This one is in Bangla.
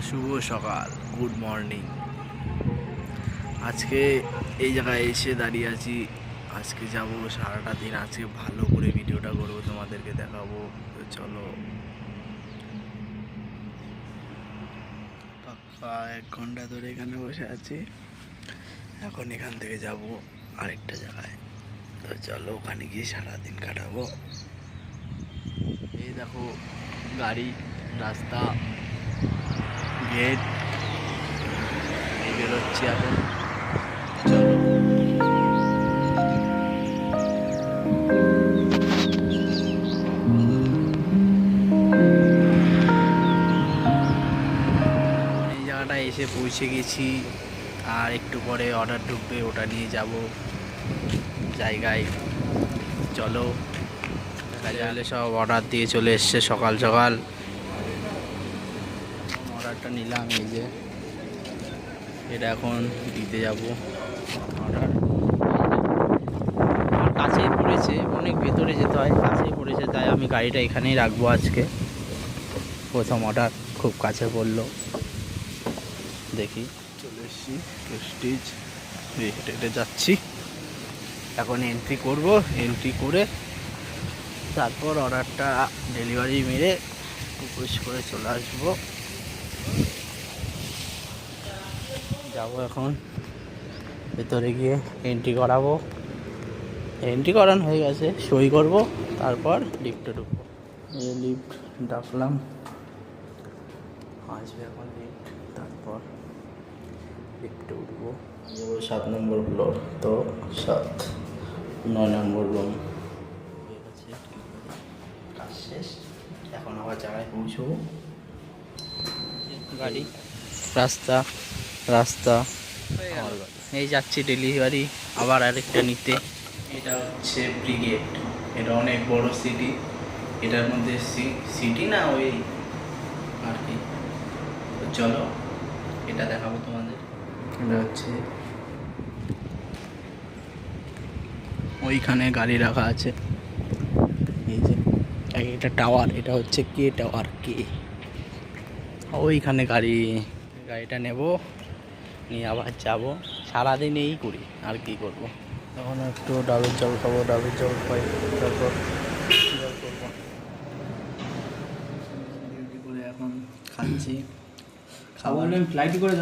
শুভ সকাল, গুড মর্নিং। আজকে এই জায়গায় এসে দাঁড়িয়ে আছি। আজকে যাব সারাটা দিন, আজকে ভালো করে ভিডিওটা করবো, তোমাদেরকে দেখাবো। তো চলো, পাক্কা 1 ঘন্টা ধরে এখানে বসে আছি। এখন এখান থেকে যাব আরেকটা জায়গায়। তো চলো, ওখানে গিয়ে সারাদিন কাটাবো। এই দেখো গাড়ি, রাস্তা, গেট, এই বেরোচ্ছি এখন। চলো, এই জায়গাটায় এসে পৌঁছে গেছি। আর একটু পরে অর্ডার ঢুকবে, ওটা নিয়ে যাব জায়গায়। চলো দেখা যাবে। সব অর্ডার দিয়ে চলে এসছে সকাল সকাল। অর্ডারটা নিলাম, এই যে এটা এখন দিতে যাব অর্ডার। আমার কাছেই পড়েছে, অনেক ভেতরে যেতে হয়, কাছেই পড়েছে, তাই আমি গাড়িটা এখানেই রাখবো আজকে। প্রথম অর্ডার খুব কাছে পড়লো, দেখি। চলে এসছি প্রেস্টিজ, হেঁটে হেঁটে যাচ্ছি। এখন এন্ট্রি করব, এন্ট্রি করে তারপর অর্ডারটা ডেলিভারি মেরে পুশ করে চলে আসবো। যাব এখন ভেতরে গিয়ে এন্ট্রি করাবো। এন্ট্রি করানো হয়ে গেছে, সই করব, তারপর লিফটে ঢুকবো। এই লিফট ডাকলাম, আসবে এখন লিফট, তারপর লিফটে উঠবো। যাবো 7 নম্বর ফ্লোর, তো 9 নম্বর রুম হয়ে গেছে। কাজ শেষ, এখন আবার জায়গায় পৌঁছবো। গাড়ি, রাস্তা রাস্তা এই যাচ্ছি ডেলিভারি আবার আরেকটা নিতে। এটা হচ্ছে ব্রিগেড, এটা অনেক বড় সিটি। এটার মধ্যে সিটি না ওই আর কি। তো চলো, এটা দেখাবো তোমাদের। এটা হচ্ছে ওইখানে গাড়ি রাখা আছে, এই যে একটা টাওয়ার, এটা হচ্ছে কে টাওয়ার, কে। ওইখানে গাড়িটা নেব, নিয়ে আবার যাবো। সারাদিন এই করি, আর কি করব। তখন একটু ডাবের জল খাবো, ডাবের জল খাই, তারপর জল করবো। এখন খাচ্ছি খাবার ফ্লাইট করে